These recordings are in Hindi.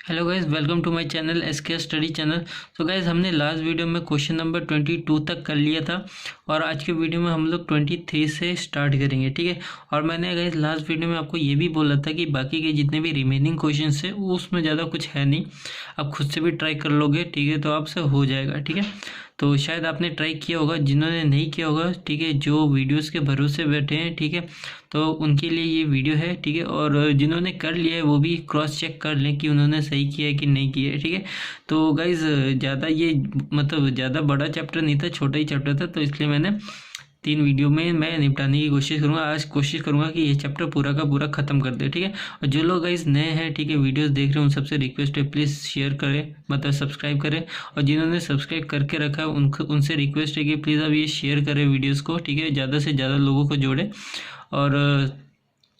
Hello guys, welcome to my channel SK study channel. तो गाइज हमने लास्ट वीडियो में क्वेश्चन नंबर 22 तक कर लिया था और आज के वीडियो में हम लोग 23 से स्टार्ट करेंगे, ठीक है। और मैंने गाइज लास्ट वीडियो में आपको ये भी बोला था कि बाकी के जितने भी रिमेनिंग क्वेश्चन है वो उसमें ज़्यादा कुछ है नहीं, आप खुद से भी ट्राई कर लोगे, ठीक है, तो आपसे हो जाएगा, ठीक है। तो शायद आपने ट्राई किया होगा, जिन्होंने नहीं किया होगा, ठीक है, जो वीडियोस के भरोसे बैठे हैं, ठीक है, तो उनके लिए ये वीडियो है, ठीक है। और जिन्होंने कर लिया है वो भी क्रॉस चेक कर लें कि उन्होंने सही किया है कि नहीं किया है, ठीक है। तो गाइज ज़्यादा ये मतलब ज़्यादा बड़ा चैप्टर नहीं था, छोटा ही चैप्टर था, तो इसलिए मैंने 3 वीडियो में मैं निपटाने की कोशिश करूँगा। आज कोशिश करूँगा कि ये चैप्टर पूरा का पूरा ख़त्म कर दे, ठीक है। और जो लोग गाइस नए हैं, ठीक है, वीडियोस देख रहे हैं, उन सबसे रिक्वेस्ट है प्लीज़ शेयर करें, मतलब सब्सक्राइब करें। और जिन्होंने सब्सक्राइब करके रखा है उनसे रिक्वेस्ट है कि प्लीज़ अब ये शेयर करें वीडियोज़ को, ठीक है, ज़्यादा से ज़्यादा लोगों को जोड़ें। और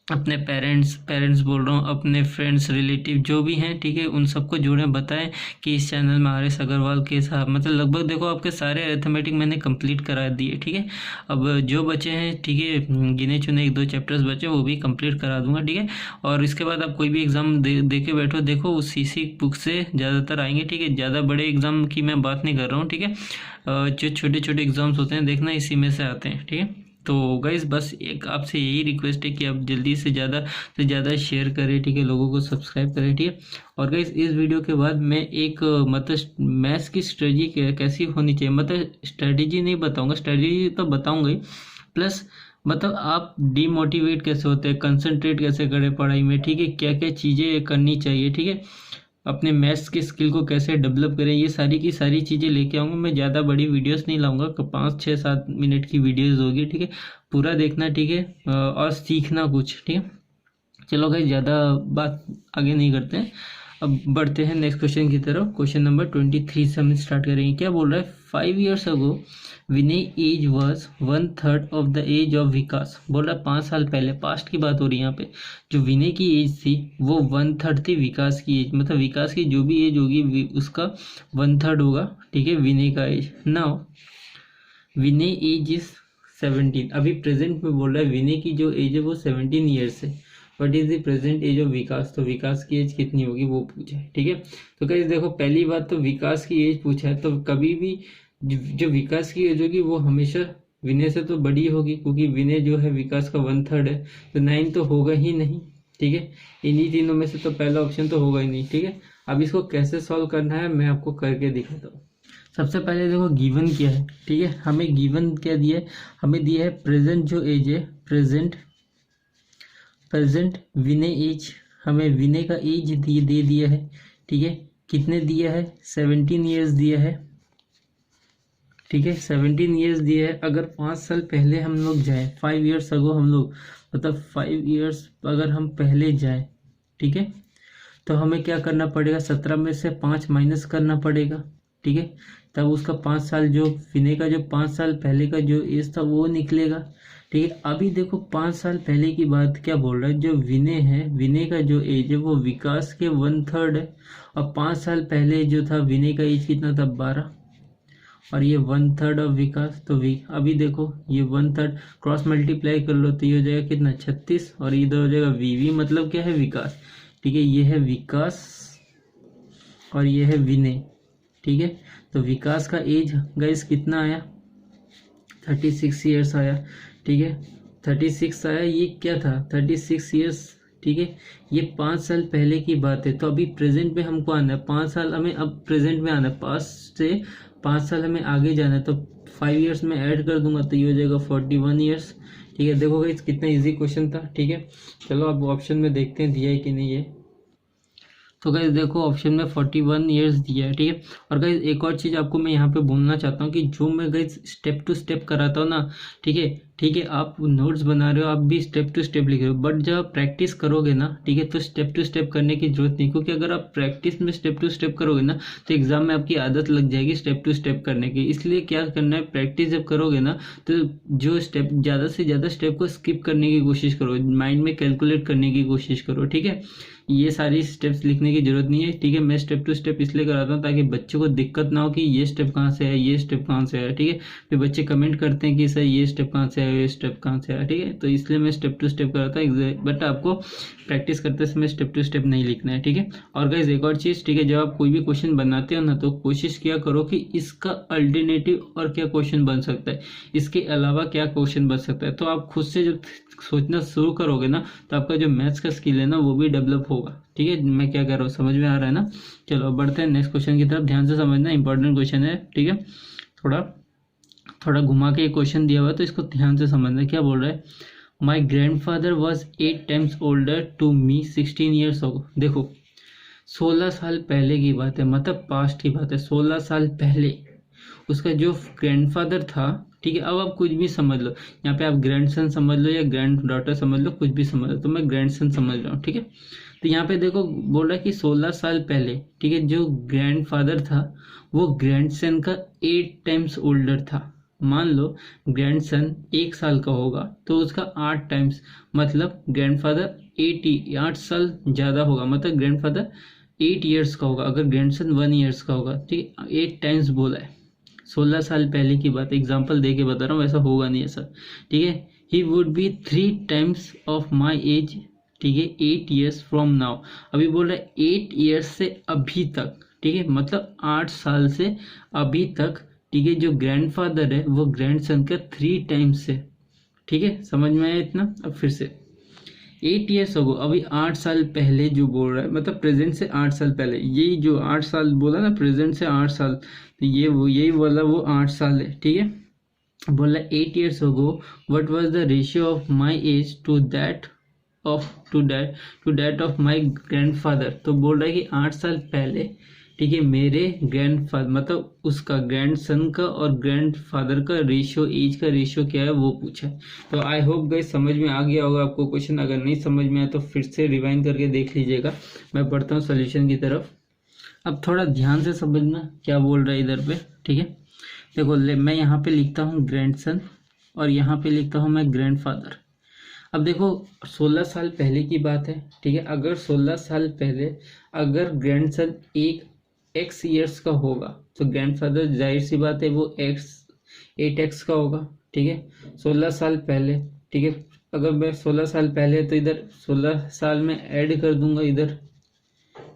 अपने पेरेंट्स बोल रहा हूँ, अपने फ्रेंड्स रिलेटिव जो भी हैं, ठीक है, उन सबको जोड़ें, बताएं कि इस चैनल में आर एस अग्रवाल के साथ मतलब लगभग देखो आपके सारे अरिथमेटिक मैंने कंप्लीट करा दिए, ठीक है। अब जो बचे हैं, ठीक है, गिने चुने 1-2 चैप्टर्स बचे वो भी कंप्लीट करा दूंगा, ठीक है। और इसके बाद आप कोई भी एग्ज़ाम दे के बैठो, देखो उस इसी बुक से ज़्यादातर आएंगे, ठीक है। ज़्यादा बड़े एग्ज़ाम की मैं बात नहीं कर रहा हूँ, ठीक है। जो छोटे छोटे एग्ज़ाम्स होते हैं देखना इसी में से आते हैं, ठीक है। तो गाइज़ बस एक आपसे यही रिक्वेस्ट है कि आप जल्दी से ज़्यादा शेयर करें, ठीक है, लोगों को सब्सक्राइब करें, ठीक है। और गाइज़ इस वीडियो के बाद मैं एक मतलब मैथ्स की स्ट्रेटजी कैसी होनी चाहिए, मतलब स्ट्रेटजी नहीं बताऊंगा, स्ट्रेटजी तो बताऊंगा ही, प्लस मतलब आप डीमोटिवेट कैसे होते हैं, कंसंट्रेट कैसे करें पढ़ाई में, ठीक है, क्या क्या चीज़ें करनी चाहिए, ठीक है, अपने मैथ्स के स्किल को कैसे डेवलप करें, ये सारी की सारी चीज़ें लेके आऊँगा। मैं ज़्यादा बड़ी वीडियोस नहीं लाऊंगा, 5-6-7 मिनट की वीडियोस होगी, ठीक है, पूरा देखना, ठीक है, और सीखना कुछ, ठीक है। चलो भाई ज़्यादा बात आगे नहीं करते हैं, अब बढ़ते हैं नेक्स्ट क्वेश्चन की तरफ। क्वेश्चन नंबर 23 से हम स्टार्ट करेंगे। क्या बोल रहा है, 5 years ago Vinay age was 1/3 of the age of Vikas. बोल रहा है 5 साल पहले, पास्ट की बात हो रही है यहाँ पे, जो विनय की एज थी वो 1/3 थी विकास की एज, मतलब विकास की जो भी एज होगी उसका 1/3 होगा, ठीक है, विनय का age. Now Vinay age is 17, अभी प्रेजेंट में बोल रहा है विनय की जो एज है वो 17 ईयर्स है। What is the present age of Vikas, तो विकास की एज कितनी होगी वो पूछा है, ठीक है। तो गाइस देखो पहली बात तो विकास की एज पूछा है, तो कभी भी जो विकास की एज होगी वो हमेशा विनय से तो बड़ी होगी, क्योंकि विनय जो है विकास का 1/3 है, तो 9 तो होगा ही नहीं, ठीक है। इन्हीं तीनों में से तो पहला ऑप्शन तो होगा ही नहीं, ठीक है। अब इसको कैसे सॉल्व करना है मैं आपको करके दिखाता हूँ। सबसे पहले देखो गिवन क्या है, ठीक है, हमें गिवन क्या दिया है, हमें दिया है प्रेजेंट जो एज है, प्रेजेंट विनय एज, हमें विनय का एज दे दिया है, ठीक है, कितने दिया है, 17 ईयर्स दिया है, ठीक है, 17 ईयर्स दिया है। अगर 5 साल पहले हम लोग जाए, 5 years अगो हम लोग, मतलब 5 years अगर हम पहले जाए, ठीक है, तो हमें क्या करना पड़ेगा, 17 में से 5 माइनस करना पड़ेगा, ठीक है, तब उसका 5 साल जो विनय का जो 5 साल पहले का जो एज था वो निकलेगा, ठीक है। अभी देखो 5 साल पहले की बात क्या बोल रहा है, जो विनय है, विनय का जो एज है वो विकास के 1/3 है, और 5 साल पहले जो था विनय का एज कितना था, 12, और ये 1/3 ऑफ विकास, तो अभी देखो ये 1/3 क्रॉस मल्टीप्लाई कर लो तो ये हो जाएगा कितना, 36, और इधर हो जाएगा वी मतलब क्या है, विकास, ठीक है, ये है विकास और ये है विनय, ठीक है। तो विकास का एज गाइस कितना आया, 36 ईयर्स आया, ठीक है, 36 आया। ये क्या था, 36 ईयर्स, ठीक है, ये 5 साल पहले की बात है। तो अभी प्रेजेंट में हमको आना है, 5 साल हमें अब प्रेजेंट में आना है, पास्ट से 5 साल हमें आगे जाना है, तो 5 ईयर्स में ऐड कर दूंगा तो ये हो जाएगा 41 ईयर्स, ठीक है। देखो गाइस कितना इजी क्वेश्चन था, ठीक है। चलो अब ऑप्शन में देखते हैं दिया है कि नहीं है। तो गाइज देखो ऑप्शन में 41 ईयर्स दिया है, ठीक है। और गाइज एक और चीज़ आपको मैं यहाँ पे बोलना चाहता हूँ कि जो मैं गाइज स्टेप टू स्टेप कराता हूँ ना, ठीक है, ठीक है, आप नोट्स बना रहे हो, आप भी स्टेप टू स्टेप लिख रहे हो, बट जब आप प्रैक्टिस करोगे ना, ठीक है, तो स्टेप टू स्टेप करने की जरूरत नहीं, क्योंकि अगर आप प्रैक्टिस में स्टेप टू स्टेप करोगे ना तो एग्जाम में आपकी आदत लग जाएगी स्टेप टू स्टेप करने की। इसलिए क्या करना है, प्रैक्टिस जब करोगे ना तो जो स्टेप ज़्यादा से ज़्यादा स्टेप को स्किप करने की कोशिश करो, माइंड में कैलकुलेट करने की कोशिश करो, ठीक है। ये सारी स्टेप्स लिखने की जरूरत नहीं है, ठीक है। मैं स्टेप टू स्टेप इसलिए कराता हूँ ताकि बच्चों को दिक्कत ना हो कि ये स्टेप कहाँ से है, ये स्टेप कहाँ से है, ठीक है। फिर बच्चे कमेंट करते हैं कि सर ये स्टेप कहाँ से आया, ये स्टेप कहाँ से आया, ठीक है। तो इसलिए मैं स्टेप टू स्टेप कराता हूँ, बट आपको प्रैक्टिस करते समय स्टेप टू स्टेप नहीं लिखना है, ठीक है। और गाइस एक और चीज़, ठीक है, जब आप कोई भी क्वेश्चन बनाते हो ना, तो कोशिश किया करो कि इसका अल्टरनेटिव और क्या क्वेश्चन बन सकता है, इसके अलावा क्या क्वेश्चन बन सकता है। तो आप खुद से जब सोचना शुरू करोगे ना, तो आपका जो मैथ्स का स्किल है ना, वो भी डेवलप होगा, ठीक है। मैं क्या कह रहा हूँ, समझ में आ रहा है ना। चलो बढ़ते हैं नेक्स्ट क्वेश्चन की तरफ, ध्यान से समझना, इंपॉर्टेंट क्वेश्चन है, ठीक है। थोड़ा घुमा के क्वेश्चन दिया हुआ है, तो इसको ध्यान से समझना। क्या बोल रहा है, my grandfather was 8 times older to me 16 years ago। देखो 16 साल पहले की बात है, मतलब पास्ट की बात है, 16 साल पहले उसका जो ग्रैंडफादर था, ठीक है। अब आप कुछ भी समझ लो, यहाँ पे आप ग्रैंडसन समझ लो या ग्रैंड डॉटर समझ लो, कुछ भी समझ लो, तो मैं ग्रैंडसन समझ रहा हूँ, ठीक है। तो यहाँ पे देखो बोल रहा है कि 16 साल पहले, ठीक है, जो ग्रैंडफादर था वो ग्रैंडसन का 8 times ओल्डर था। मान लो ग्रैंडसन 1 साल का होगा, तो उसका 8 times, मतलब ग्रैंडफादर 8 साल ज़्यादा होगा, मतलब ग्रैंडफादर 8 years का होगा, अगर ग्रैंडसन 1 years का होगा, ठीक है। 8 times बोला है, 16 साल पहले की बात, एग्जाम्पल दे के बता रहा हूँ, ऐसा होगा नहीं ऐसा, ठीक है। He would be 3 times of my age, ठीक है, 8 years फ्रॉम नाउ। अभी बोल रहा है 8 years से अभी तक, ठीक है, मतलब 8 साल से अभी तक, ठीक है। जो ग्रैंडफादर है वो ग्रैंडसन का 3 times से, ठीक है। समझ में आया इतना। अब फिर से 8 years हो, अभी 8 साल पहले जो बोल रहा है, मतलब प्रेजेंट से 8 साल पहले, यही जो 8 साल बोला ना, प्रेजेंट से 8 साल, तो ये वो यही वाला वो 8 साल है, ठीक है। बोला 8 years ago what was the ratio of my age to that of my grandfather. तो बोल रहा है कि 8 साल पहले, ठीक है, मेरे ग्रैंडफादर, मतलब उसका ग्रैंडसन का और ग्रैंडफादर का रेशियो, एज का रेशियो क्या है वो पूछा है। तो आई होप गाइस समझ में आ गया होगा आपको क्वेश्चन। अगर नहीं समझ में आया तो फिर से रिवाइंड करके देख लीजिएगा। मैं बढ़ता हूँ सोल्यूशन की तरफ। अब थोड़ा ध्यान से समझना क्या बोल रहा है इधर पे, ठीक है। देखो मैं यहाँ पे लिखता हूँ ग्रैंडसन और यहाँ पे लिखता हूँ मैं ग्रैंडफादर। अब देखो 16 साल पहले की बात है, ठीक है। अगर 16 साल पहले अगर ग्रैंडसन x years का होगा, तो ग्रैंडफादर जाहिर सी बात है वो 8x का होगा, ठीक है। 16 साल पहले, ठीक है। अगर मैं 16 साल पहले, तो इधर 16 साल में ऐड कर दूंगा इधर,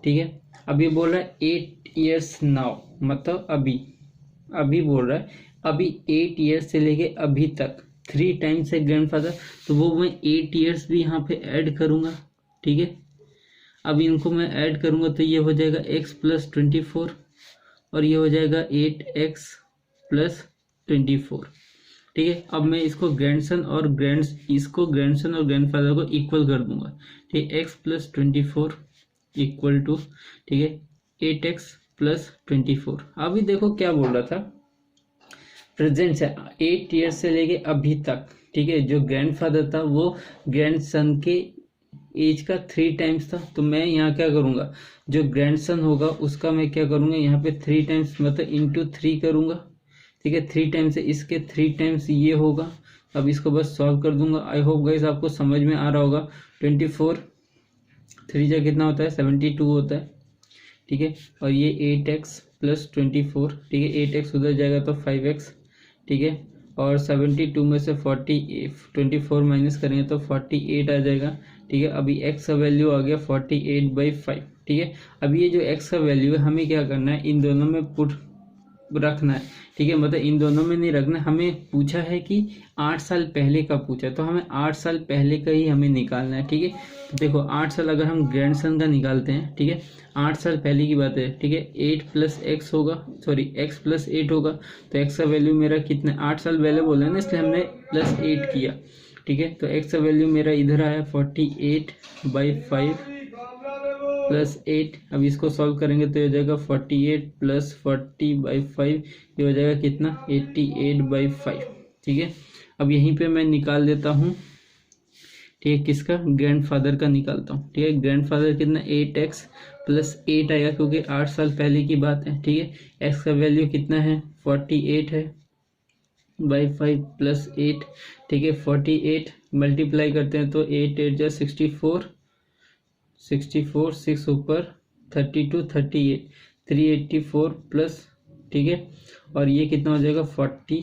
ठीक है। अभी बोल रहा है 8 years नाउ, मतलब अभी बोल रहा है, अभी 8 years से लेके अभी तक 3 times है ग्रैंडफादर, तो वो मैं 8 years भी यहाँ पे ऐड करूँगा, ठीक है। अब इनको मैं ऐड करूँगा तो ये हो जाएगा x + 24 और ये हो जाएगा 8x + 24, ठीक है। अब मैं इसको ग्रैंडसन और ग्रैंडफादर को इक्वल कर दूंगा, ठीक है। x + 24 इक्वल टू, ठीक है, 8x + 24। अभी देखो क्या बोल रहा था, प्रेजेंट से 8 years से लेके अभी तक, ठीक है। जो ग्रैंडफादर था वो ग्रैंडसन के एज का 3 times था, तो मैं यहाँ क्या करूँगा, जो ग्रैंडसन होगा उसका मैं क्या करूँगा, यहाँ पे 3 times मतलब इंटू 3 करूँगा, ठीक है। 3 times है, इसके 3 times ये होगा। अब इसको बस सॉल्व कर दूंगा। आई होप गाइस आपको समझ में आ रहा होगा। 24 3 जा कितना होता है, 72 होता है, ठीक है। और ये 8x + 24, ठीक है। 8x उधर जाएगा तो 5x, ठीक है। और 72 में से 24 माइनस करेंगे तो 48 आ जाएगा, ठीक है। अभी x का वैल्यू आ गया 48/5, ठीक है। अब ये जो x का वैल्यू है हमें क्या करना है, इन दोनों में पुट रखना है, ठीक है। मतलब इन दोनों में नहीं रखना, हमें पूछा है कि 8 साल पहले का पूछा, तो हमें 8 साल पहले का ही हमें निकालना है, ठीक है। तो देखो 8 साल अगर हम ग्रैंडसन का निकालते हैं, ठीक है, 8 साल पहले की बात है, ठीक है। 8 + x होगा, सॉरी x + 8 होगा, तो x का वैल्यू मेरा कितना, 8 साल पहले बोला है ना, इसलिए हमने +8 किया, ठीक है। तो x का वैल्यू मेरा इधर आया 48/5 + 8। अब इसको सॉल्व करेंगे तो ये हो जाएगा 48 + 40/5, ये हो जाएगा कितना, 88/5, ठीक है। अब यहीं पे मैं निकाल देता हूँ, ठीक है, किसका, ग्रैंडफादर का निकालता हूँ, ठीक है। ग्रैंडफादर कितना, 8x + 8 आएगा, क्योंकि 8 साल पहले की बात है, ठीक है। x का वैल्यू कितना है, 48 है /5 + 8, ठीक है। 48 मल्टीप्लाई करते हैं तो 8 8 जा 64, 6 ऊपर 32 38 384 प्लस, ठीक है। और ये कितना हो जाएगा 40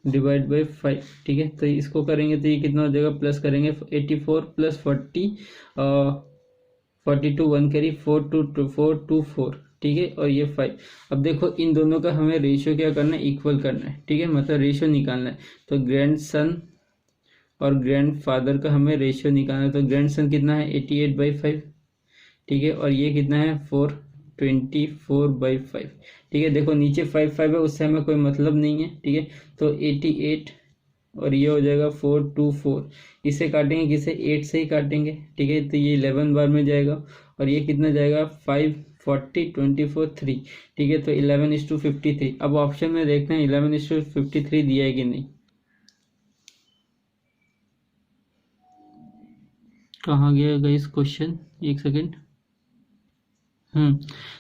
डिवाइड बाई 5, ठीक है। तो इसको करेंगे तो ये कितना हो जाएगा, प्लस करेंगे 84 प्लस 40 42 1 कैरी 4 ठीक है, और ये 5। अब देखो इन दोनों का हमें रेशियो क्या करना है, इक्वल करना है, ठीक है, मतलब रेशियो निकालना है। तो ग्रैंड सन और ग्रैंड फादर का हमें रेशियो निकालना है। तो ग्रैंड सन कितना है 88/5, ठीक है, और ये कितना है 424/5, ठीक है। देखो नीचे 5 है, उससे हमें कोई मतलब नहीं है, ठीक है। तो 88 और ये हो जाएगा 424, इसे काटेंगे किसे, 8 से ही काटेंगे, ठीक है। तो ये 11 बार में जाएगा और ये कितना जाएगा 5 40 24 3, ठीक है। तो 11:53। अब ऑप्शन में देखते हैं 11:53 दिया है कि नहीं। कहाँ गया गाइस क्वेश्चन, एक सेकेंड।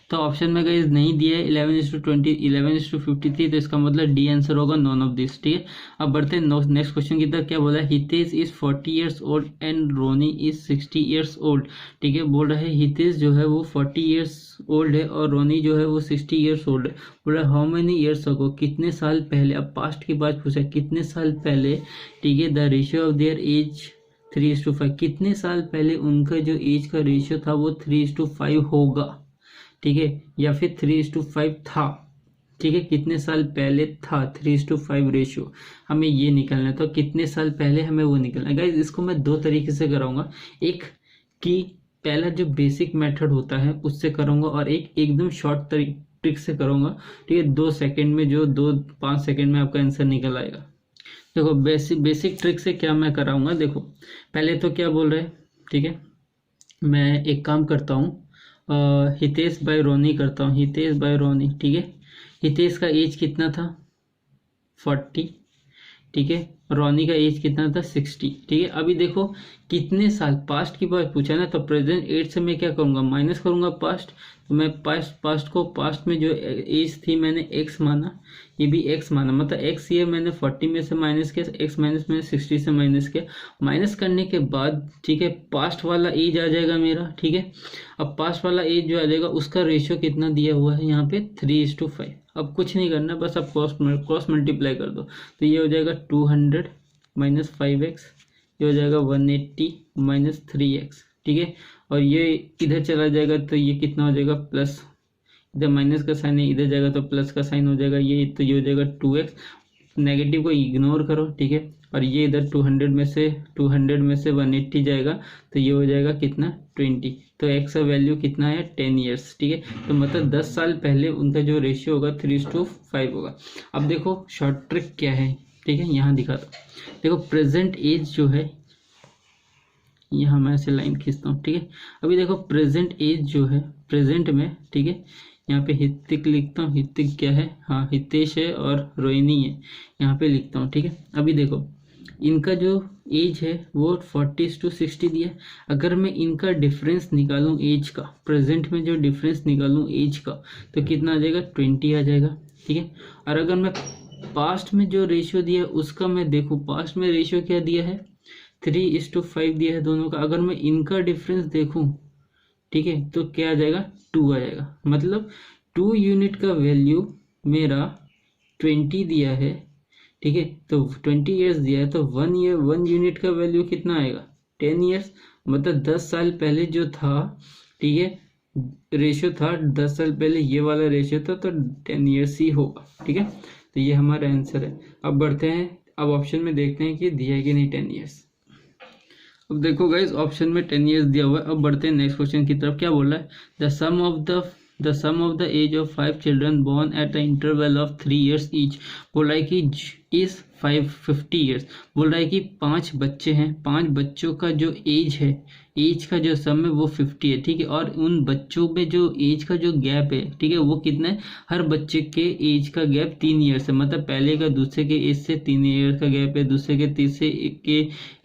तो ऑप्शन में गाइस नहीं दिया है 11:20 11:53, तो इसका मतलब डी आंसर होगा नॉन ऑफ दिस, ठीक है। अब बढ़ते हैं नेक्स्ट क्वेश्चन की तरफ। क्या बोला है, Hitesh is 40 years old and Roni is 60 years old, ठीक है। बोल रहा है हितेश जो है वो 40 years ओल्ड है और रोनी जो है वो 60 years ओल्ड है। बोल रहा है हाउ मेनी ईयर्स अगो, कितने साल पहले, अब पास्ट की बात पूछा, कितने साल पहले, ठीक है, the ratio of their age 3:5, कितने साल पहले उनका जो एज का रेशियो था वो 3:5 होगा, ठीक है, या फिर 3:5 था, ठीक है। कितने साल पहले था 3:5 रेशियो, हमें ये निकालना है। तो कितने साल पहले हमें वो निकालना है। गाइस इसको मैं दो तरीके से कराऊंगा, एक कि पहला जो बेसिक मेथड होता है उससे करूंगा और एक एकदम शॉर्ट ट्रिक से करूंगा, ठीक है। 2 सेकंड में, जो 2-5 सेकंड में आपका आंसर निकल आएगा। देखो बेसिक ट्रिक से क्या मैं कराऊंगा, देखो पहले तो क्या बोल रहे हैं, ठीक है, मैं एक काम करता हूँ, हितेश बाय रोनी करता हूँ, हितेश बाय रोनी, ठीक है। हितेश का एज कितना था 40, ठीक है, रोनी का एज कितना था 60, ठीक है। अभी देखो कितने साल, पास्ट की बात पूछा ना, तो प्रेजेंट एज से मैं क्या करूँगा, माइनस करूँगा पास्ट। तो मैं पास्ट में जो एज थी मैंने एक्स माना, ये भी एक्स माना, मतलब एक्स ये मैंने 40 में से माइनस किया, एक्स माइनस मैंने 60 से माइनस किया। माइनस करने के बाद, ठीक है, पास्ट वाला एज आ जाएगा मेरा, ठीक है। अब पास्ट वाला एज जो आ जाएगा उसका रेशियो कितना दिया हुआ है यहाँ पे 3:5। अब कुछ नहीं करना, बस अब क्रॉस मल्टीप्लाई कर दो। तो ये हो जाएगा 200 माइनस 5x, ये हो जाएगा 180 माइनस 3x, ठीक है। और ये इधर चला जाएगा तो ये कितना हो जाएगा प्लस, इधर माइनस का साइन है, इधर जाएगा तो प्लस का साइन हो जाएगा, ये तो ये हो जाएगा 2x। नेगेटिव को इग्नोर करो, ठीक है। और ये इधर 200 में से 180 जाएगा, तो ये हो जाएगा कितना 20। तो x का वैल्यू कितना है 10 ईयर्स, ठीक है। तो मतलब 10 साल पहले उनका जो रेशियो होगा 3:5 होगा। अब देखो शॉर्ट ट्रिक क्या है, ठीक है, यहाँ दिखा दो। देखो प्रेजेंट एज जो है, यहाँ मैं ऐसे लाइन खींचता हूँ, ठीक है। अभी देखो प्रेजेंट एज जो है, प्रेजेंट में, ठीक है, यहाँ पे हितिक लिखता हूँ, हितिक क्या है, हाँ हितेश है और रोहिणी है, यहाँ पे लिखता हूँ, ठीक है। अभी देखो इनका जो एज है वो 40:60 दिया। अगर मैं इनका डिफरेंस निकालूं एज का, प्रेजेंट में जो डिफरेंस निकालूं एज का, तो कितना आ जाएगा 20 आ जाएगा, ठीक है। और अगर मैं पास्ट में जो रेशियो दिया है उसका मैं देखूं, पास्ट में रेशियो क्या दिया है 3:5 दिया है दोनों का। अगर मैं इनका डिफरेंस देखूं, ठीक है, तो क्या आ जाएगा 2 आ जाएगा। मतलब 2 यूनिट का वैल्यू मेरा 20 दिया है, ठीक है, तो 20 ईयर्स दिया है, तो 1 यूनिट का वैल्यू कितना आएगा 10 ईयर्स। मतलब 10 साल पहले जो था, ठीक है, रेशियो था 10 साल पहले ये वाला रेशियो था, तो 10 ईयर्स ही होगा, ठीक है। तो ये हमारा आंसर है। अब बढ़ते हैं, अब ऑप्शन में देखते हैं कि दिया है कि नहीं 10 ईयर्स। अब देखो गाइस ऑप्शन में 10 ईयर्स दिया हुआ है। अब बढ़ते हैं नेक्स्ट क्वेश्चन की तरफ। क्या बोल रहा है, the sum of the age of 5 children born at the interval of 3 years each. बोल रहा है कि इज 50 ईयर्स। बोल रहा है कि 5 बच्चे हैं, 5 बच्चों का जो एज है, एज का जो सम है वो 50 है, ठीक है। और उन बच्चों में जो एज का जो गैप है, ठीक है, वो कितना है, हर बच्चे के एज का गैप 3 ईयर्स है। मतलब पहले का दूसरे के एज से 3 ईयर का गैप है, दूसरे के तीसरे के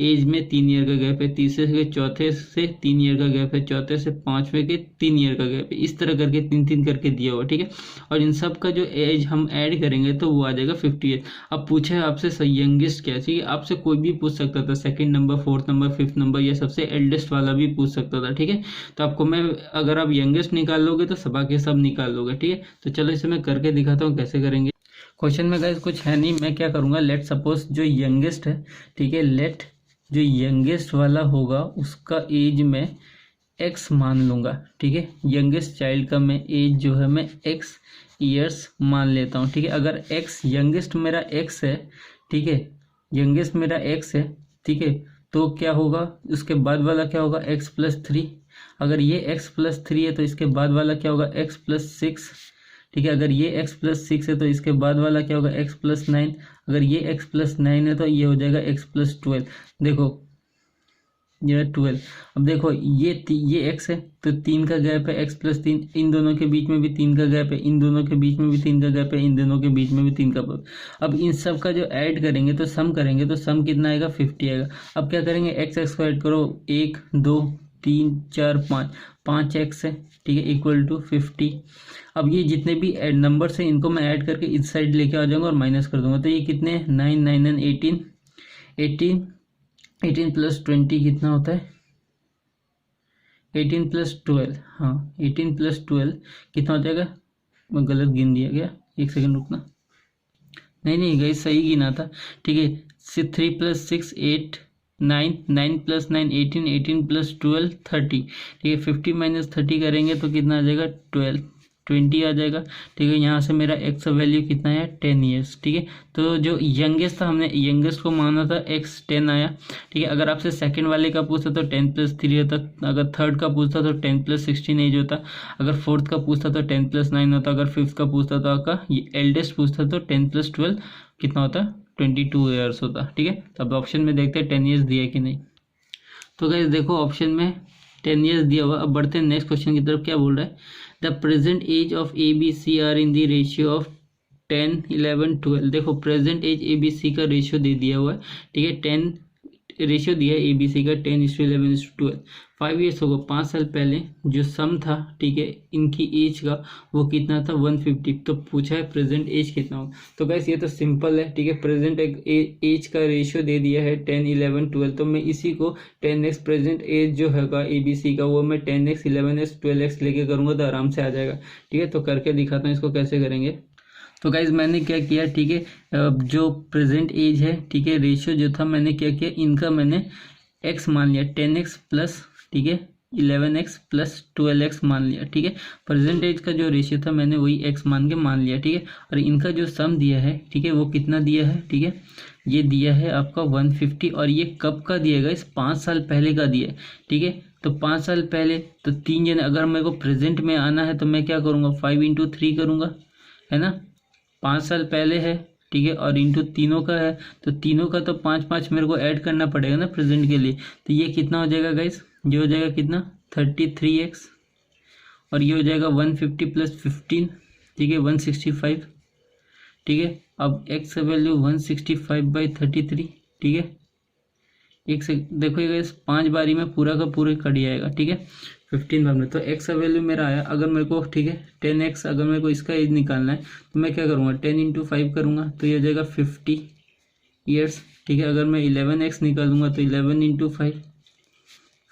एज में 3 ईयर का गैप है, तीसरे के चौथे से 3 ईयर का गैप है, चौथे से पांचवें के 3 ईयर का गैप है। इस तरह करके 3-3 करके दिया हुआ, ठीक है। और इन सब का जो एज हम ऐड करेंगे तो वो आ जाएगा 50 ईयर। अब पूछा है आपसे यंगेस्ट क्या, ठीक है, आपसे कोई भी पूछ सकता था, 2nd number, 4th number, 5th number, या सबसे एल्डेस्ट वाला भी पूछ सकता था, ठीक है। तो आपको मैं, अगर आप यंगेस्ट निकाल लोगे तो सबा के सब निकाल लोगे, ठीक है। तो चलो इसे मैं करके दिखाता हूँ कैसे करेंगे। क्वेश्चन में गाइस कुछ है नहीं, मैं क्या करूँगा, लेट सपोज जो यंगेस्ट है, ठीक है, लेट जो यंगेस्ट वाला होगा उसका एज में एक्स मान लूँगा, ठीक है। यंगेस्ट चाइल्ड का मैं एज जो है मैं एक्स ईयर्स मान लेता हूँ, ठीक है। अगर एक्स यंगेस्ट मेरा एक्स है, ठीक है, यंगेस्ट मेरा एक्स है, ठीक है, तो क्या होगा, उसके बाद वाला क्या होगा, एक्स प्लस थ्री। अगर ये एक्स प्लस थ्री है तो इसके बाद वाला क्या होगा, एक्स प्लस सिक्स, ठीक है। अगर ये एक्स प्लस सिक्स है तो इसके बाद वाला क्या होगा, एक्स प्लस नाइन। अगर ये एक्स प्लस नाइन है तो ये हो जाएगा एक्स प्लस ट्वेल्व। देखो ये 12। अब देखो ये एक्स है तो 3 का गैप है, एक्स प्लस 3, इन दोनों के बीच में भी 3 का गैप है, इन दोनों के बीच में भी 3 का गैप है, इन दोनों के बीच में भी 3 का गैप। अब इन सब का जो ऐड करेंगे तो सम करेंगे तो सम कितना आएगा, 50 आएगा। अब क्या करेंगे, एक्स को ऐड करो, 1 2 3 4 5 एक्स है, ठीक है, इक्वल टू 50। अब ये जितने भी नंबर्स हैं इनको मैं ऐड करके इस साइड लेके आ जाऊंगा और माइनस कर दूंगा, तो ये कितने, 9 9 एंड 18 18 प्लस 20 कितना होता है, 18 प्लस 12, हाँ 18 प्लस 12 कितना हो जाएगा, मैं गलत गिन दिया गया, एक सेकंड रुकना, नहीं गई सही गिना था, ठीक है। 3 प्लस 6 8 9 9 प्लस 9 18 18 प्लस 12 30, ठीक है। 50 माइनस 30 करेंगे तो कितना आ जाएगा, 20 आ जाएगा, ठीक है। यहाँ से मेरा एक्स का वैल्यू कितना है, 10 ईयर्स, ठीक है। तो जो यंगेस्ट था हमने यंगेस्ट को माना था, एक्स 10 आया, ठीक है। अगर आपसे सेकंड वाले का पूछता तो 10 प्लस 3 होता, अगर थर्ड का पूछता तो 10 प्लस 16 एज होता, अगर फोर्थ का पूछता तो 10 प्लस 9 होता, अगर फिफ्थ का पूछता तो आपका ये एल्डेस्ट पूछता तो 10 प्लस 12 कितना होता, 22 ईयर्स होता, ठीक है। अब ऑप्शन में देखते हैं 10 ईयर्स दिया कि नहीं। तो गाइस देखो ऑप्शन में 10 ईयर्स दिया हुआ। अब बढ़ते हैं नेक्स्ट क्वेश्चन की तरफ, क्या बोल रहा है, the present age of A B C are in the ratio of 10 11 12। देखो present age A B C का रेशियो दे दिया हुआ है, ठीक है, 10 रेशियो दिया है ए बी सी का 10:11:12। 5 ईयर्स होगा, 5 साल पहले जो सम था, ठीक है, इनकी एज का वो कितना था, 150। तो पूछा है प्रेजेंट एज कितना होगा। तो गैस ये तो सिंपल है, ठीक है, प्रेजेंट एज का रेशियो दे दिया है 10 11 12, तो मैं इसी को 10x प्रेजेंट एज जो है ए बी सी का वो मैं 10x 11x 12x लेके करूँगा तो आराम से आ जाएगा, ठीक है। तो करके दिखाता हूँ इसको कैसे करेंगे। तो गाइज मैंने क्या किया, ठीक है, जो प्रेजेंट एज है, ठीक है, रेशियो जो था मैंने क्या किया, इनका मैंने x मान लिया 10x प्लस, ठीक है, 11x प्लस 12x मान लिया, ठीक है। प्रेजेंट एज का जो रेशियो था मैंने वही x मान के मान लिया, ठीक है। और इनका जो सम दिया है, ठीक है, वो कितना दिया है, ठीक है, ये दिया है आपका 150। और ये कब का दिएगा, इस 5 साल पहले का दिया है, ठीक है। तो 5 साल पहले तो 3 जन, अगर मेरे को प्रेजेंट में आना है तो मैं क्या करूँगा, 5 × 3 करूँगा, है ना, 5 साल पहले है, ठीक है, और इंटू तीनों का है, तो तीनों का तो 5 मेरे को ऐड करना पड़ेगा ना प्रेजेंट के लिए। तो ये कितना हो जाएगा गाइस, ये हो जाएगा कितना, 33x, और ये हो जाएगा 150 प्लस 15, ठीक है, 165, ठीक है। अब x का वैल्यू 165/33, ठीक है। एक से देखो ये गाइस 5 बारी में पूरा का पूरा कट जाएगा, ठीक है, 15 बार में। तो x का वैल्यू मेरा आया, अगर मेरे को, ठीक है, 10x अगर मेरे को इसका एज निकालना है तो मैं क्या करूँगा, 10 × 5 करूँगा तो ये हो जाएगा 50 ईयर्स, ठीक है। अगर मैं 11x निकालूंगा तो 11 × 5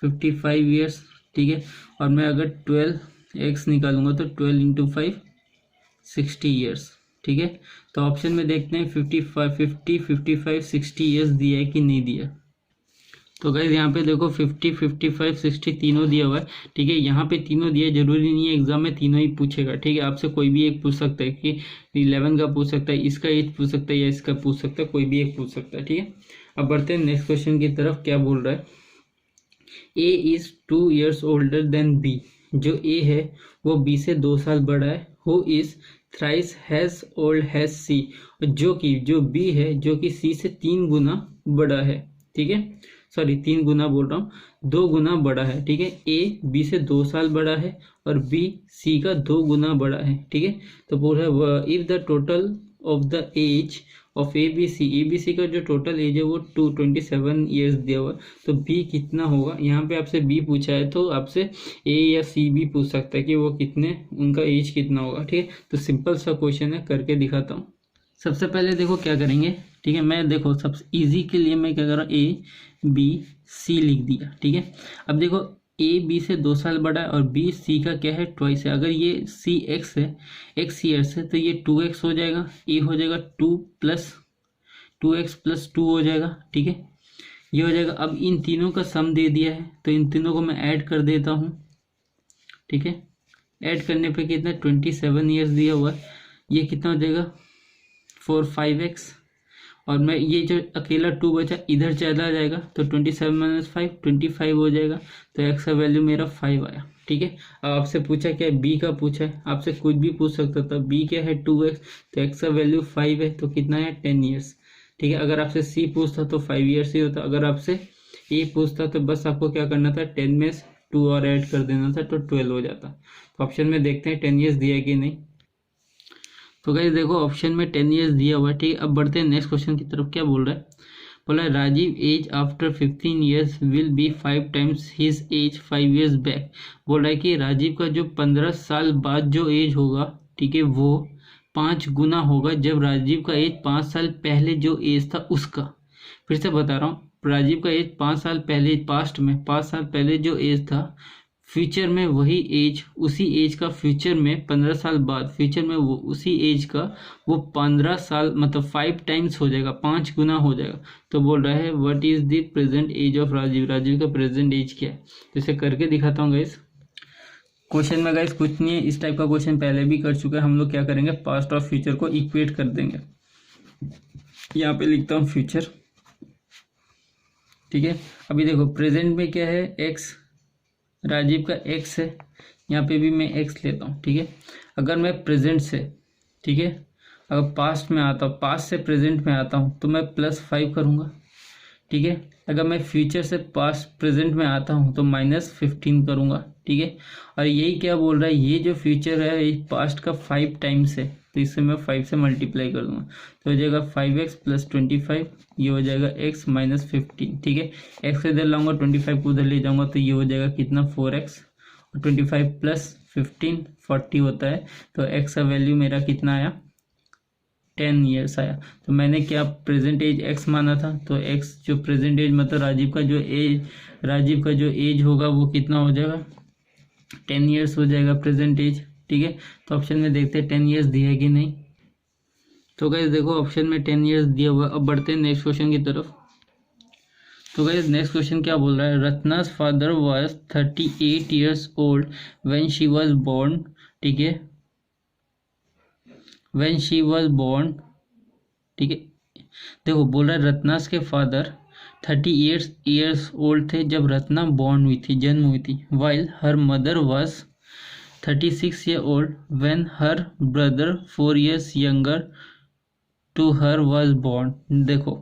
55 ईयर्स, ठीक है। और मैं अगर 12x निकालूंगा तो 12 × 5 60 ईयर्स, ठीक है। तो ऑप्शन में देखते हैं 55 60 ईयर्स दिया है कि नहीं दिया। तो गाइस यहाँ पे देखो 50 55 60 तीनों दिया हुआ है, ठीक है। यहाँ पे तीनों दिया, जरूरी नहीं है एग्जाम में तीनों ही पूछेगा, ठीक है। आपसे कोई भी एक पूछ सकता है कि 11 का पूछ सकता है, इसका एज पूछ सकता है, या इसका पूछ सकता है, कोई भी एक पूछ सकता है, ठीक है। अब बढ़ते हैं नेक्स्ट क्वेश्चन की तरफ, क्या बोल रहा है, A is 2 years older than B. जो ए है वो बी से 2 साल बड़ा है। Who is thrice as old as C. जो बी है जो कि सी से 3 गुना बड़ा है, ठीक है, सॉरी 3 गुना बोल रहा हूँ, 2 गुना बड़ा है, ठीक है। ए बी से 2 साल बड़ा है और बी सी का 2 गुना बड़ा है, ठीक है। तो पूरा if the total of the age of A B C का जो टोटल एज है वो 27 ईयर्स दिया हुआ, तो बी कितना होगा। यहाँ पे आपसे बी पूछा है तो आपसे ए या सी भी पूछ सकता है कि वो कितने, उनका एज कितना होगा, ठीक है। तो सिंपल सा क्वेश्चन है, करके दिखाता हूँ। सबसे पहले देखो क्या करेंगे, ठीक है, मैं देखो सबसे इजी के लिए मैं क्या कर रहा हूँ, ए बी सी लिख दिया, ठीक है। अब देखो ए बी से 2 साल बड़ा है और बी सी का क्या है, ट्वाइस है। अगर ये सी एक्स है, एक्स ईयर्स है, तो ये 2x हो जाएगा, ए हो जाएगा 2x+2 हो जाएगा, ठीक है, ये हो जाएगा। अब इन तीनों का सम दे दिया है तो इन तीनों को मैं ऐड कर देता हूँ, ठीक है। ऐड करने पे कितना 27 ईयर्स दिया हुआ है, ये कितना हो जाएगा 5x, और मैं ये जो अकेला 2 बचा इधर चला जाएगा तो 27 - 5 25 हो जाएगा। तो x का वैल्यू मेरा 5 आया, ठीक है। अब आपसे पूछा क्या है, b का पूछा है, आपसे कुछ भी पूछ सकता था। b क्या है 2x, तो x का वैल्यू 5 है, तो कितना है 10 ईयर्स, ठीक है। अगर आपसे c पूछता तो 5 ईयर्स ही होता। अगर आपसे a पूछता तो बस आपको क्या करना था, 10 में 2 और ऐड कर देना था तो 12 हो जाता। तो ऑप्शन में देखते हैं 10 ईयर्स दिया है कि नहीं। तो गाइस देखो ऑप्शन में 10 ईयर्स दिया हुआ है, ठीक है। अब बढ़ते हैं नेक्स्ट क्वेश्चन की तरफ। क्या बोल रहा है, बोला है Rajiv age after 15 years will be 5 times his age 5 years back. बोल रहा है कि राजीव का जो 15 साल बाद जो एज होगा, ठीक है, वो 5 गुना होगा जब राजीव का एज 5 साल पहले जो एज था उसका। फिर से बता रहा हूँ, राजीव का एज 5 साल पहले, पास्ट में 5 साल पहले जो एज था, फ्यूचर में वही एज, उसी एज का फ्यूचर में 15 साल बाद फ्यूचर में वो उसी एज का वो 15 साल मतलब 5 टाइम्स हो जाएगा, 5 गुना हो जाएगा। तो बोल रहा है what is the present age of Rajiv, Rajiv का प्रेजेंट एज क्या है। तो इसे करके दिखाता हूँ गाइस। क्वेश्चन में गाइस कुछ नहीं है, इस टाइप का क्वेश्चन पहले भी कर चुका है हम लोग। क्या करेंगे, पास्ट और फ्यूचर को इक्वेट कर देंगे। यहाँ पे लिखता हूँ फ्यूचर, ठीक है। अभी देखो प्रेजेंट में क्या है, एक्स, राजीव का x है, यहाँ पे भी मैं x लेता हूँ, ठीक है। अगर मैं प्रेजेंट से, ठीक है, अगर पास्ट में आता हूँ, पास्ट से प्रेजेंट में आता हूँ तो मैं +5 करूँगा, ठीक है। अगर मैं फ्यूचर से पास्ट प्रेजेंट में आता हूँ तो -15 करूँगा, ठीक है। और यही क्या बोल रहा है, ये जो फ्यूचर है ये पास्ट का 5 टाइम्स है, तो इससे मैं 5 से मल्टीप्लाई कर दूंगा तो हो जाएगा 5x + 25, ये हो जाएगा x - 15, ठीक है। x इधर लाऊंगा, 25 को उधर ले जाऊंगा तो ये हो जाएगा कितना 4x, और 25 + 15 40 होता है। तो x का वैल्यू मेरा कितना आया, 10 ईयर्स आया। तो मैंने क्या प्रेजेंट एज x माना था, तो x जो प्रेजेंट एज मतलब राजीव का जो एज होगा वो कितना हो जाएगा 10 ईयर्स हो जाएगा प्रेजेंट एज, ठीक है। तो ऑप्शन में देखते हैं 10 ईयर्स दिया है कि नहीं। तो गाइस देखो ऑप्शन में 10 ईयर्स दिया हुआ है। अब बढ़ते हैं नेक्स्ट क्वेश्चन की तरफ। तो गाइस नेक्स्ट क्वेश्चन क्या बोल रहा है, रत्ना's father was 38 years old when she was born, ठीक है, व्हेन शी वाज बोर्न, ठीक है। देखो बोल रहा है रत्नास के फादर 38 ईयर्स ओल्ड थे जब रत्ना बॉर्न हुई थी, जन्म हुई थी। While her mother was 36 year old when her brother 4 years younger to her was born. देखो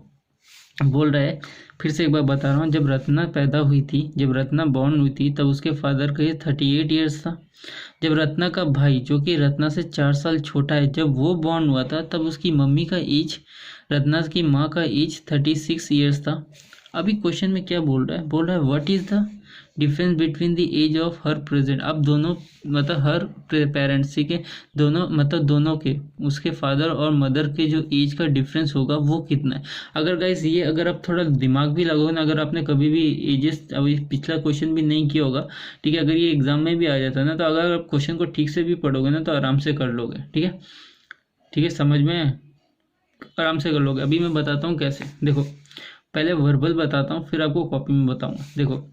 बोल रहा है, फिर से एक बार बता रहा हूँ, जब रत्ना पैदा हुई थी, जब रत्ना बॉर्न हुई थी तब उसके फादर का एज 38 ईयर्स था। जब रत्ना का भाई जो कि रत्ना से 4 साल छोटा है, जब वो बॉर्न हुआ था तब उसकी मम्मी का एज, रत्ना की माँ का एज 36 ईयर्स था। अभी क्वेश्चन में क्या बोल रहा है, बोल रहा है what is the difference between the age of her present. अब दोनों मतलब हर पेरेंट्स के दोनों मतलब दोनों के उसके फादर और मदर के जो एज का डिफरेंस होगा वो कितना है। अगर गाइस ये अगर आप थोड़ा दिमाग भी लगाओगे ना, अगर आपने कभी भी एजेस अभी पिछला क्वेश्चन भी नहीं किया होगा, ठीक है, अगर ये एग्जाम में भी आ जाता है ना, तो अगर आप क्वेश्चन को ठीक से भी पढ़ोगे ना तो आराम से कर लोगे, ठीक है, ठीक है, समझ में आराम से कर लोगे। अभी मैं बताता हूँ कैसे। देखो पहले वर्बल बताता हूँ फिर आपको कॉपी में बताऊंगा। देखो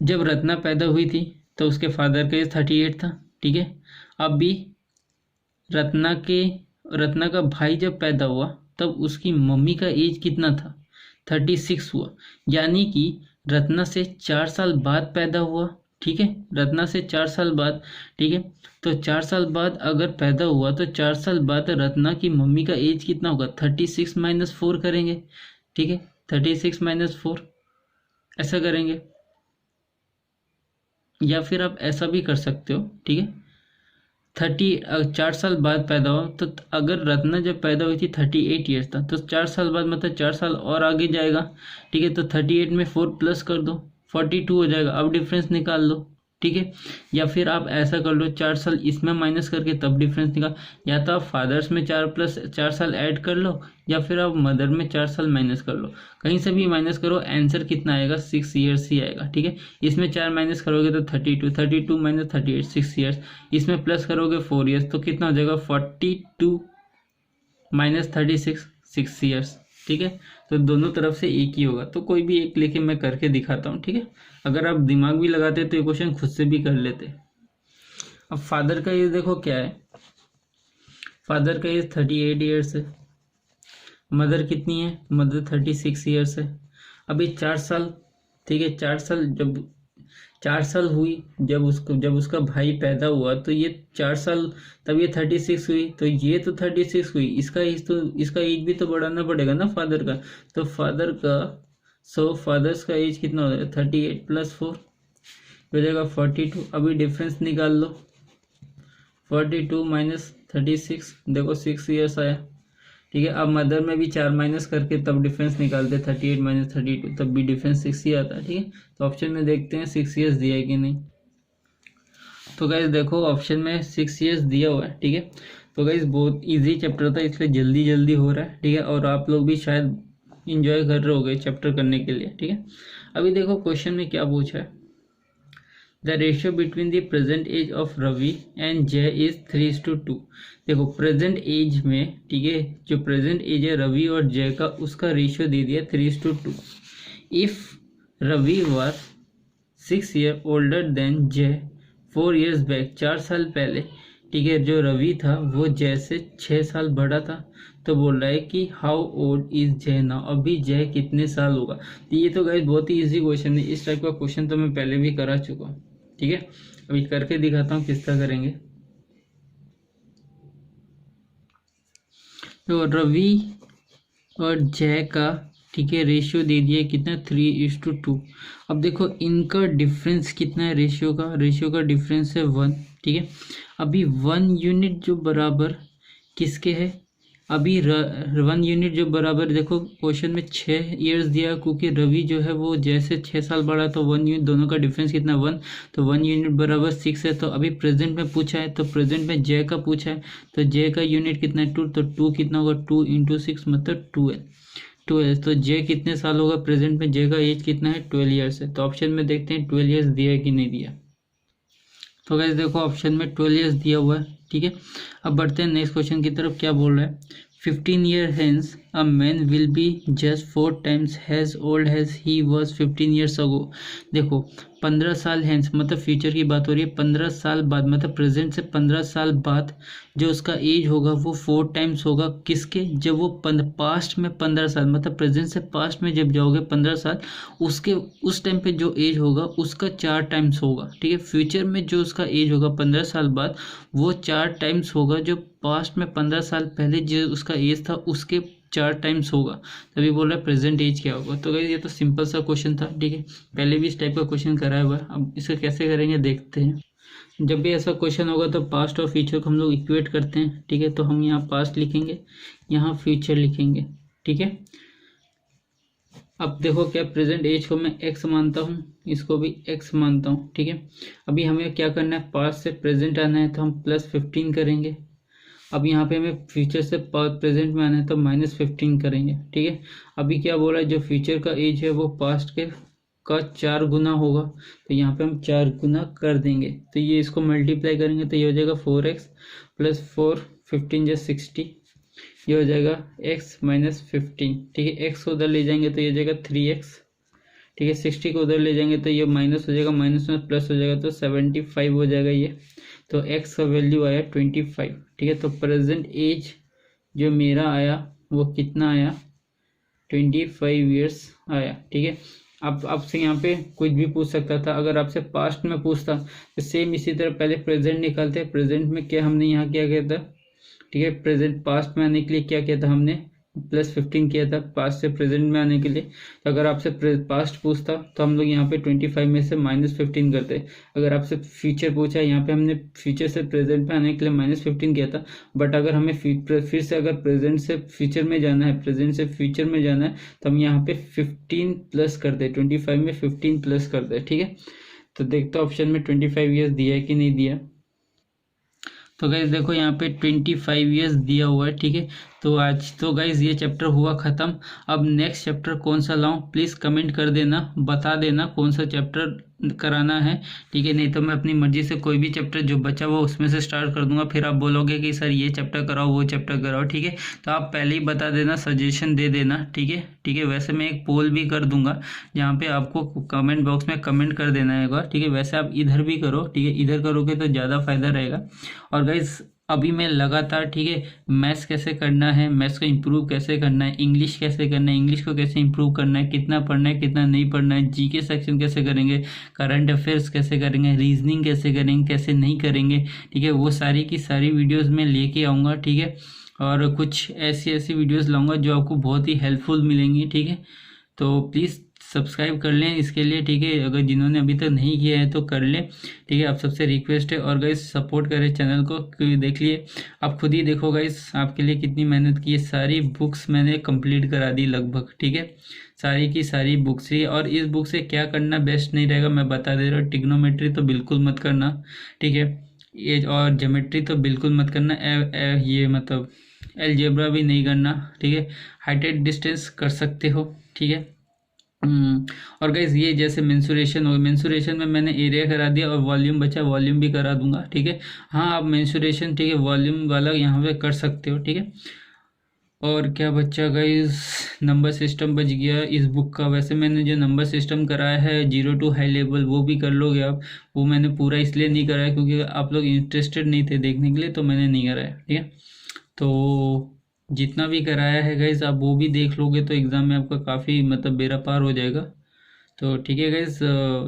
जब रत्ना पैदा हुई थी तो उसके फादर का एज 38 था, ठीक है। अब भी रत्ना का भाई जब पैदा हुआ तब उसकी मम्मी का एज कितना था, 36 हुआ। यानी कि रत्ना से 4 साल बाद पैदा हुआ, ठीक है, रत्ना से 4 साल बाद, ठीक है। तो 4 साल बाद अगर पैदा हुआ तो 4 साल बाद रत्ना की मम्मी का एज कितना होगा, 36 - 4 करेंगे, ठीक है, 36 - 4 ऐसा करेंगे, या फिर आप ऐसा भी कर सकते हो, ठीक है। 4 साल बाद पैदा हो तो अगर रत्ना जब पैदा हुई थी 38 ईयर्स था, तो 4 साल बाद मतलब 4 साल और आगे जाएगा, ठीक है। तो 38 में 4 प्लस कर दो 42 हो जाएगा। अब डिफरेंस निकाल लो, ठीक है। या फिर आप ऐसा कर लो 4 साल इसमें माइनस करके तब डिफरेंस निकाल, या तो आप फादर्स में 4 साल ऐड कर लो, या फिर आप मदर में 4 साल माइनस कर लो। कहीं से भी माइनस करो, आंसर कितना आएगा 6 ईयर्स ही आएगा, ठीक है। इसमें 4 माइनस करोगे तो 32 माइनस 38 6 ईयर्स, इसमें प्लस करोगे 4 ईयर्स, तो कितना हो जाएगा 42 माइनस 36 6 ईयर्स, ठीक है। तो दोनों तरफ से एक ही होगा, तो कोई भी एक लेके मैं करके दिखाता हूँ, ठीक है। अगर आप दिमाग भी लगाते तो ये क्वेश्चन खुद से भी कर लेते। अब फादर का एज देखो क्या है, फादर का एज 38 ईयर्स है, मदर कितनी है, मदर 36 ईयर्स है। अभी 4 साल, ठीक है, 4 साल जब 4 साल हुई जब उसका भाई पैदा हुआ, तो ये 4 साल, तब ये 36 हुई, तो ये तो 36 हुई, इसका एज भी तो बढ़ाना पड़ेगा ना फादर का। तो फादर का फादर्स का एज कितना हो जाएगा 38 प्लस 4 हो जाएगा 42। अभी डिफरेंस निकाल लो, 42 माइनस 36, देखो 6 ईयर्स आया, ठीक है। अब मदर में भी 4 माइनस करके तब डिफरेंस निकालते, 38 माइनस 32, तब भी डिफरेंस 6 ही आता है, ठीक है। तो ऑप्शन में देखते हैं 6 ईयर्स दिया है कि नहीं। तो गाइस देखो ऑप्शन में 6 ईयर्स दिया हुआ है, ठीक है। तो गाइस बहुत इजी चैप्टर था, इसलिए जल्दी जल्दी हो रहा है, ठीक है। और आप लोग भी शायद इंजॉय कर रहे होगे चैप्टर करने के लिए, ठीक है। अभी देखो क्वेश्चन में क्या पूछा है, the ratio between the present age of Ravi and Jay is 3:2। देखो प्रेजेंट एज में, ठीक है, जो प्रेजेंट एज है रवि और जय का, उसका रेशियो दे दिया 3:2। If Ravi was 6 year older than Jay 4 years back, 4 साल पहले, ठीक है, जो रवि था वो जय से 6 साल बड़ा था, तो बोल रहा है कि हाउ ओल्ड इज जय नाउ, अभी जय कितने साल होगा। तो ये तो गाइस बहुत ही इजी क्वेश्चन है, इस टाइप का क्वेश्चन तो मैं पहले भी करा चुका हूँ, ठीक है। अभी करके दिखाता हूँ किस तरह करेंगे। तो रवि और जय का, ठीक है, रेशियो दे दिया कितना 3:2। अब देखो इनका डिफरेंस कितना है, रेशियो का डिफरेंस है 1, ठीक है। अभी 1 यूनिट जो बराबर किसके है, अभी 1 यूनिट जो बराबर, देखो क्वेश्चन में 6 ईयर्स दिया, क्योंकि रवि जो है वो जैसे 6 साल बड़ा, तो 1 यूनिट, दोनों का डिफरेंस कितना 1, तो 1 यूनिट बराबर 6 है। तो अभी प्रेजेंट में पूछा है, तो प्रेजेंट में जय का पूछा है, तो जय का यूनिट कितना है 2, तो 2 कितना होगा 2 × 6 मतलब 12। तो जे कितने साल होगा, प्रेजेंट में जे का एज कितना है 12 ईयर्स है। तो ऑप्शन में देखते हैं 12 ईयर्स दिया है कि नहीं दिया। तो गाइस देखो ऑप्शन में 12 ईयर्स दिया हुआ है, ठीक है। अब बढ़ते हैं नेक्स्ट क्वेश्चन की तरफ, क्या बोल रहा है, 15 years hence a man will be just 4 times as old as he was 15 years ago। देखो 15 साल हैंस मतलब फ्यूचर की बात हो रही है, 15 साल बाद मतलब प्रेजेंट से 15 साल बाद जो उसका एज होगा वो 4 टाइम्स होगा किसके, जब वो पास्ट में 15 साल मतलब प्रेजेंट से पास्ट में जब जाओगे 15 साल, उसके उस टाइम पे जो एज होगा उसका 4 टाइम्स होगा, ठीक है। फ्यूचर में जो उसका एज होगा 15 साल बाद वो 4 टाइम्स होगा जो पास्ट में 15 साल पहले जो उसका एज था उसके 4 टाइम्स होगा, तभी बोल रहा है प्रेजेंट एज क्या होगा। तो गाइस ये तो सिंपल सा क्वेश्चन था, ठीक है, पहले भी इस टाइप का क्वेश्चन कराया हुआ है। अब इसे कैसे करेंगे देखते हैं। जब भी ऐसा क्वेश्चन होगा तो पास्ट और फ्यूचर को हम लोग इक्वेट करते हैं, ठीक है। तो हम यहाँ पास्ट लिखेंगे, यहाँ फ्यूचर लिखेंगे, ठीक है। अब देखो क्या प्रेजेंट एज को मैं x मानता हूँ, इसको भी x मानता हूँ, ठीक है। अभी हमें क्या करना है, पास्ट से प्रेजेंट आना है तो हम +15 करेंगे। अब यहाँ पे हमें फ्यूचर से प्रेजेंट में आना है तो -15 करेंगे, ठीक है। अभी क्या बोला है, जो फ्यूचर का एज है वो पास्ट के का 4 गुना होगा, तो यहाँ पे हम 4 गुना कर देंगे। तो ये इसको मल्टीप्लाई करेंगे तो ये हो जाएगा 4x + 4 15 × 60, ये हो जाएगा x - 15, ठीक है। x को उधर ले जाएंगे तो ये हो जाएगा 3x, ठीक है। 60 को उधर ले जाएंगे तो ये माइनस हो जाएगा, माइनस में प्लस हो जाएगा तो 75 हो जाएगा ये। तो x का वैल्यू आया 25, ठीक है। तो प्रेजेंट एज जो मेरा आया वो कितना आया 25 ईयर्स आया, ठीक है। अब आपसे यहाँ पे कुछ भी पूछ सकता था, अगर आपसे पास्ट में पूछता तो सेम इसी तरह पहले प्रेजेंट निकालते। प्रेजेंट में क्या हमने यहाँ क्या किया था, ठीक है, प्रेजेंट पास्ट में आने के लिए क्या किया था हमने +15 किया था पास्ट से प्रेजेंट में आने के लिए। तो अगर आपसे पास्ट पूछता तो हम लोग यहाँ पे 25 में से -15 करते। अगर आपसे फ्यूचर पूछा, यहाँ पे हमने फ्यूचर से प्रेजेंट में आने के लिए -15 किया था। बट अगर हमें फिर से अगर प्रेजेंट से फ्यूचर में जाना है, प्रेजेंट से फ्यूचर में जाना है तो हम यहाँ पे 15 प्लस कर दे, 25 में 15 प्लस कर दे, ठीक है। तो देखते ऑप्शन में 25 ईयर्स दिया है कि नहीं दिया। तो गाइज देखो यहाँ पे 25 ईयर्स दिया हुआ है, ठीक है। तो आज तो गाइज ये चैप्टर हुआ ख़त्म। अब नेक्स्ट चैप्टर कौन सा लाऊं प्लीज़ कमेंट कर देना, बता देना कौन सा चैप्टर कराना है, ठीक है। नहीं तो मैं अपनी मर्जी से कोई भी चैप्टर जो बचा हुआ उसमें से स्टार्ट कर दूंगा, फिर आप बोलोगे कि सर ये चैप्टर कराओ वो चैप्टर कराओ, ठीक है। तो आप पहले ही बता देना, सजेशन दे देना, ठीक है, ठीक है। वैसे मैं एक पोल भी कर दूंगा जहाँ पे आपको कमेंट बॉक्स में कमेंट कर देना है एक बार, ठीक है। वैसे आप इधर भी करो, ठीक है, इधर करोगे तो ज़्यादा फायदा रहेगा। और गाइज अभी मैं लगातार, ठीक है, मैथ्स कैसे करना है, मैथ्स को इम्प्रूव कैसे करना है, इंग्लिश कैसे करना है, इंग्लिश को कैसे इम्प्रूव करना है, कितना पढ़ना है कितना नहीं पढ़ना है, जीके सेक्शन कैसे करेंगे, करंट अफेयर्स कैसे करेंगे, रीजनिंग कैसे करेंगे कैसे नहीं करेंगे, ठीक है, वो सारी की सारी वीडियोस मैं लेके आऊँगा, ठीक है। और कुछ ऐसी ऐसी वीडियोस लाऊंगा जो आपको बहुत ही हेल्पफुल मिलेंगी, ठीक है। तो प्लीज़ सब्सक्राइब कर लें इसके लिए, ठीक है। अगर जिन्होंने अभी तक नहीं किया है तो कर लें, ठीक है। आप सबसे रिक्वेस्ट है। और गाइस सपोर्ट करें चैनल को, क्योंकि देख लिए आप खुद ही देखो गाइस आपके लिए कितनी मेहनत की है। सारी बुक्स मैंने कंप्लीट करा दी लगभग, ठीक है, सारी की सारी बुक्स ही। और इस बुक से क्या करना बेस्ट नहीं रहेगा मैं बता दे रहा हूँ। टिग्नोमेट्री तो बिल्कुल मत करना, ठीक है, ये और ज्योमेट्री तो बिल्कुल मत करना, ये मतलब अलजेब्रा भी नहीं करना, ठीक है। हाइटेड डिस्टेंस कर सकते हो, ठीक है। और गाइज ये जैसे मेंसुरेशन हो, मेंसुरेशन में मैंने एरिया करा दिया और वॉल्यूम बचा, वॉल्यूम भी करा दूंगा, ठीक है। हाँ आप मेंसुरेशन, ठीक है, वॉल्यूम वाला यहाँ पे कर सकते हो, ठीक है। और क्या बच्चा गाइज, नंबर सिस्टम बच गया इस बुक का। वैसे मैंने जो नंबर सिस्टम कराया है 0 to हाई लेवल वो भी कर लोगे आप। वो मैंने पूरा इसलिए नहीं कराया क्योंकि आप लोग इंटरेस्टेड नहीं थे देखने के लिए, तो मैंने नहीं कराया, ठीक है। तो जितना भी कराया है गाइज आप वो भी देख लोगे तो एग्ज़ाम में आपका काफ़ी मतलब बेड़ा पार हो जाएगा। तो ठीक है गाइज,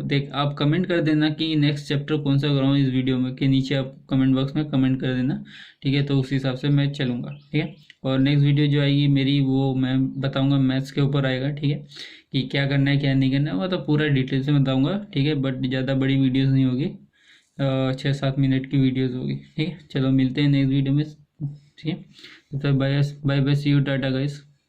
देख आप कमेंट कर देना कि नेक्स्ट चैप्टर कौन सा कराऊँ इस वीडियो में, के नीचे आप कमेंट बॉक्स में कमेंट कर देना, ठीक है। तो उस हिसाब से मैं चलूँगा, ठीक है। और नेक्स्ट वीडियो जो आएगी मेरी वो मैं बताऊँगा मैथ्स के ऊपर आएगा, ठीक है, कि क्या करना है क्या नहीं करना है वो तो पूरा डिटेल से बताऊँगा, ठीक है। बट ज़्यादा बड़ी वीडियोज़ नहीं होगी, 6-7 मिनट की वीडियोज़ होगी, ठीक है। चलो मिलते हैं नेक्स्ट वीडियो में, ठीक है। तो bye bye, see you, tata guys.